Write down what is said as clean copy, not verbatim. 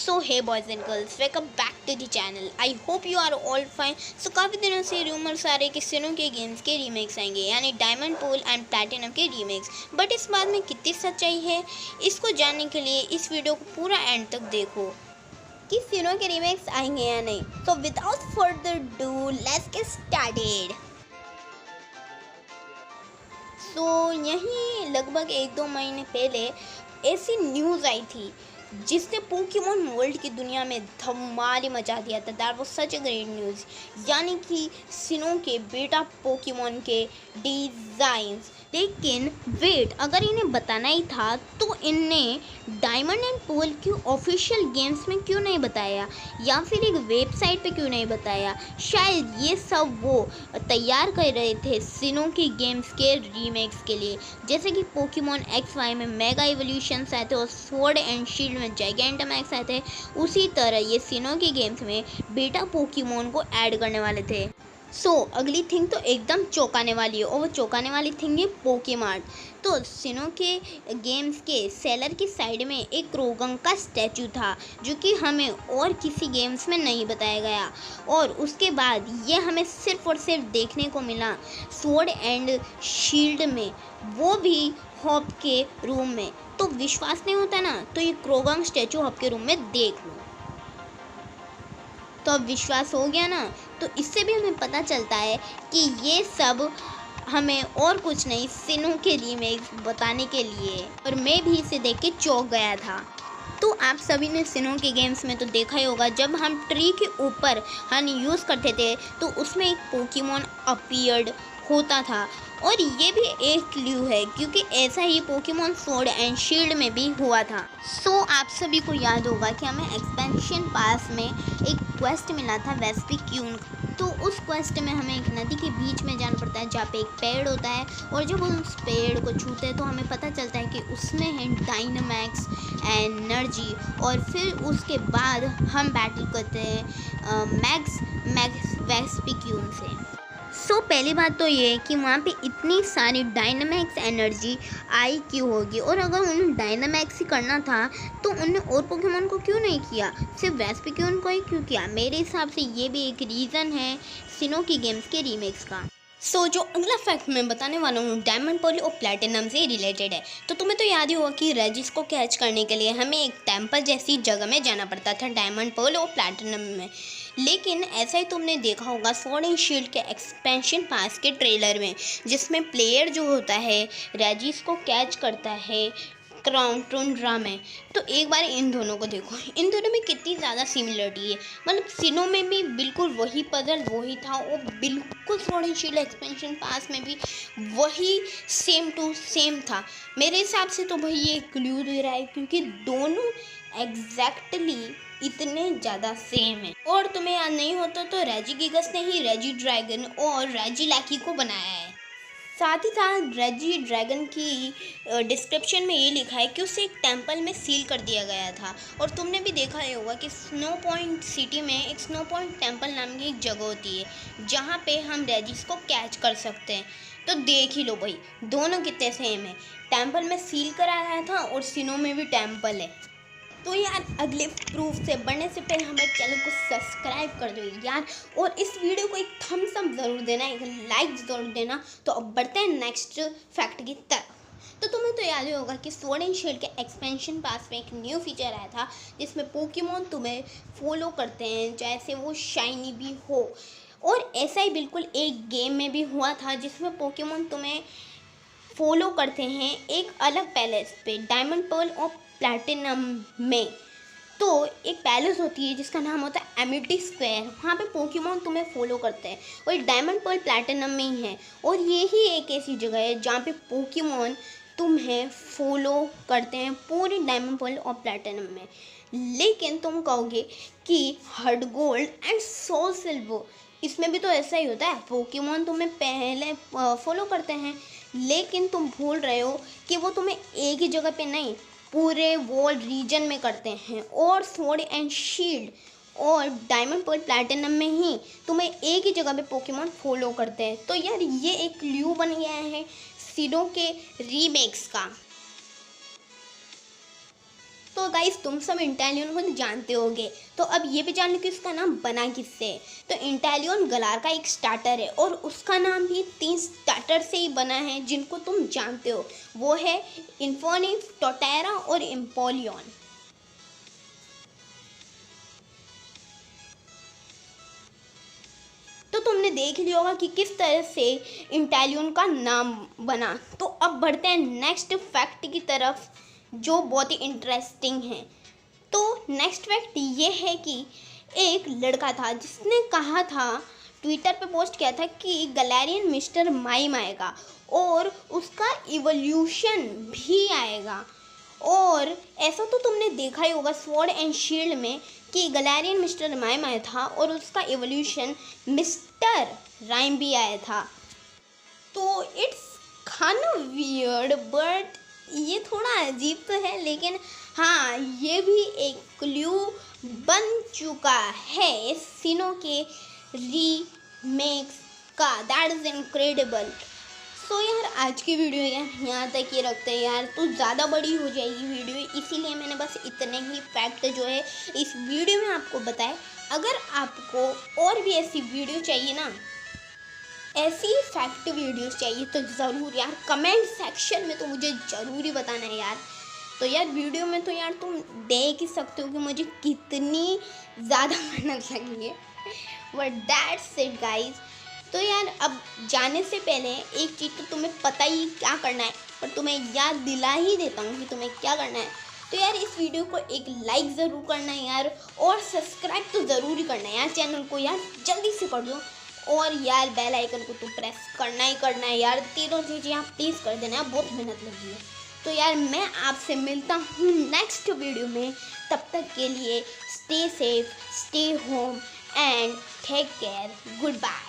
So hey boys and girls, welcome back to the channel. I hope you are all fine. So काफ़ी दिनों से rumours आ रहे कि सिनो के गेम्स के रीमेक्स आएंगे, यानी डायमंड पोल एंड प्लैटिनम के रीमेक्स। बट इस बात में कितनी सच्चाई है, इसको जानने के लिए इस वीडियो को पूरा एंड तक देखो कि सिनो के रीमेक्स आएंगे या नहीं। So without further do let's get started. So यहीं लगभग 1-2 महीने पहले ऐसी न्यूज़ आई थी जिसने पोकेमॉन वर्ल्ड की दुनिया में धमाल मचा दिया था। That was such a great news, यानी कि सिनो के बेटा पोकेमॉन के डिज़ाइंस। लेकिन वेट, अगर इन्हें बताना ही था तो इनने डायमंड एंड पर्ल की ऑफिशियल गेम्स में क्यों नहीं बताया, या फिर एक वेबसाइट पे क्यों नहीं बताया। शायद ये सब वो तैयार कर रहे थे सिनो की गेम्स के रीमेक्स के लिए। जैसे कि पोकेमॉन XY में मेगा इवोल्यूशंस आए थे और स्वॉर्ड एंड शील्ड में जाइगेंटामैक्स आए थे, उसी तरह ये सिनो की गेम्स में बेटा पोकेमॉन को ऐड करने वाले थे। सो अगली थिंग तो एकदम चौंकाने वाली है, और वो चौंकाने वाली थिंग है पोकेमार्ट। तो सिनो के गेम्स के सेलर की साइड में एक क्रोगंग का स्टैचू था, जो कि हमें और किसी गेम्स में नहीं बताया गया, और उसके बाद ये हमें सिर्फ और सिर्फ देखने को मिला स्वॉर्ड एंड शील्ड में, वो भी हॉप के रूम में। तो विश्वास नहीं होता ना, तो ये क्रोगंग स्टैचू हॉप के रूम में देख लो। तो अब विश्वास हो गया ना, तो इससे भी हमें पता चलता है कि ये सब हमें और कुछ नहीं, सिनो के रीमेक बताने के लिए। और मैं भी इसे देख के चौंक गया था। तो आप सभी ने सिनो के गेम्स में तो देखा ही होगा, जब हम ट्री के ऊपर हन यूज़ करते थे तो उसमें एक पोकेमॉन अपीयर्ड होता था, और ये भी एक क्लू है क्योंकि ऐसा ही पोकेमॉन स्वॉर्ड एंड शील्ड में भी हुआ था। सो आप सभी को याद होगा कि हमें एक्सपेंशन पास में एक क्वेस्ट मिला था वेस्पिक्यून। तो उस क्वेस्ट में हमें एक नदी के बीच में जाना पड़ता है जहाँ पे एक पेड़ होता है, और जब हम उस पेड़ को छूते हैं तो हमें पता चलता है कि उसमें है डायनामैक्स एनर्जी, और फिर उसके बाद हम बैटल करते हैं मैक्स वेस्पिक्यून से। सो पहली बात तो ये है कि वहाँ पे इतनी सारी डायनामैक्स एनर्जी आई क्यों होगी, और अगर उन्हें डायनामैक्स ही करना था तो उन्होंने और पोकेमॉन को क्यों नहीं किया, सिर्फ वेस्पिक्यून को ही क्यों किया। मेरे हिसाब से ये भी एक रीज़न है सिनो की गेम्स के रीमेक्स का। सो जो अगला फैक्ट मैं बताने वाला हूँ डायमंड पर्ल और प्लैटिनम से रिलेटेड है। तो तुम्हें तो याद ही होगा कि रेजिस को कैच करने के लिए हमें एक टेम्पल जैसी जगह में जाना पड़ता था डायमंड पर्ल और प्लैटिनम में। लेकिन ऐसा ही तुमने देखा होगा स्वॉर्ड एंड शील्ड के एक्सपेंशन पास के ट्रेलर में, जिसमें प्लेयर जो होता है रेजिस को कैच करता है क्राउन टुंड्रा में। तो एक बार इन दोनों को देखो, इन दोनों में कितनी ज़्यादा सिमिलरिटी है। मतलब सिनो में भी बिल्कुल वही पजल वही था, और बिल्कुल स्वॉर्ड एंड शील्ड एक्सपेंशन पास में भी वही सेम टू सेम था। मेरे हिसाब से तो भाई ये क्लू दे रहा है क्योंकि दोनों एग्जैक्टली इतने ज़्यादा सेम है। और तुम्हें याद नहीं होता तो रेजिगिगस ने ही रेजी ड्रैगन और रेजिलैकी को बनाया है। साथ ही साथ रेजी ड्रैगन की डिस्क्रिप्शन में ये लिखा है कि उसे एक टेंपल में सील कर दिया गया था। और तुमने भी देखा ही होगा कि स्नो पॉइंट सिटी में एक स्नो पॉइंट टेंपल नाम की एक जगह होती है जहाँ पे हम रेजिस को कैच कर सकते हैं। तो देख ही लो भाई, दोनों कितने सेम है। टेंपल में सील करा गया था और सिनो में भी टेंपल है। तो यार अगले प्रूफ से बढ़ने से पहले हमारे चैनल को सब्सक्राइब कर दो यार, और इस वीडियो को एक थम्स अप ज़रूर देना, एक लाइक ज़रूर देना। तो अब बढ़ते हैं नेक्स्ट फैक्ट की तरफ। तो तुम्हें तो याद ही होगा कि स्वॉर्ड एंड शील्ड के एक्सपेंशन पास में एक न्यू फीचर आया था जिसमें पोकेमॉन तुम्हें फॉलो करते हैं जैसे वो शाइनी भी हो। और ऐसा ही बिल्कुल एक गेम में भी हुआ था जिसमें पोकेमॉन तुम्हें फॉलो करते हैं एक अलग पैलेस पे डायमंड पर्ल और प्लैटिनम में। तो एक पैलेस होती है जिसका नाम होता है एमिटी स्क्वायर, वहाँ पे पोकेमॉन तुम्हें फॉलो करते हैं, और डायमंड पर्ल प्लैटिनम में ही है। और ये ही एक ऐसी जगह है जहाँ पे पोकेमॉन तुम्हें फॉलो करते हैं पूरी डायमंड पर्ल और प्लैटिनम में। लेकिन तुम कहोगे कि hard gold and sole silver, इसमें भी तो ऐसा ही होता है, पोकेमॉन तुम्हें पहले फॉलो करते हैं, लेकिन तुम भूल रहे हो कि वो तुम्हें एक ही जगह पे नहीं पूरे वर्ल्ड रीजन में करते हैं। और स्वॉर्ड एंड शील्ड और डायमंड पर्ल प्लैटिनम में ही तुम्हें एक ही जगह पे पोकेमॉन फॉलो करते हैं। तो यार ये एक क्लू बन गया है सिनो के रीमेक्स का। तो गाइस तुम सब इंटेलियन को जानते होगे, तो अब ये भी जान लो कि उसका नाम बना किससे। तो इंटेलियन गलार का एक स्टार्टर है और उसका नाम भी 3 स्टार्टर से ही बना है जिनको तुम जानते हो, वो है इन्फोनिक्स, टोटेरा और एम्पोलियन। तो तुमने देख लिया होगा कि किस तरह से इंटेलियन का नाम बना। तो अब बढ़ते हैं नेक्स्ट फैक्ट की तरफ जो बहुत ही इंटरेस्टिंग है। तो नेक्स्ट फैक्ट ये है कि एक लड़का था जिसने कहा था, ट्विटर पे पोस्ट किया था कि गैलेरियन मिस्टर माइम आएगा और उसका इवोल्यूशन भी आएगा। और ऐसा तो तुमने देखा ही होगा स्वॉर्ड एंड शील्ड में कि गैलेरियन मिस्टर माइम आया था और उसका इवोल्यूशन मिस्टर राइम भी आया था। तो it's kind of weird, but ये थोड़ा अजीब तो है, लेकिन हाँ ये भी एक क्लू बन चुका है सीनो के रीमेक्स का। That is incredible. सो यार आज की वीडियो यहाँ तक ही रखते हैं यार, तो ज़्यादा बड़ी हो जाएगी वीडियो, इसीलिए मैंने बस इतने ही फैक्ट जो है इस वीडियो में आपको बताए। अगर आपको और भी ऐसी वीडियो चाहिए ना, ऐसी फैक्ट वीडियोस चाहिए, तो ज़रूर यार कमेंट सेक्शन में तो मुझे ज़रूर ही बताना है यार। तो यार वीडियो में तो यार तुम देख ही सकते हो कि मुझे कितनी ज़्यादा मेहनत लगी है, बट दैट्स इट गाइज। तो यार अब जाने से पहले एक चीज़ तो तुम्हें पता ही क्या करना है, पर तुम्हें याद दिला ही देता हूँ कि तुम्हें क्या करना है। तो यार इस वीडियो को एक लाइक ज़रूर करना है यार, और सब्सक्राइब तो ज़रूर ही करना है यार चैनल को यार, जल्दी से कर दो। और यार बेल आइकन को तो प्रेस करना ही करना है यार, तीनों चीज़ें आप प्लीज़ कर देना है, बहुत मेहनत लगी है। तो यार मैं आपसे मिलता हूँ नेक्स्ट वीडियो में, तब तक के लिए stay safe, stay home and take care, good bye.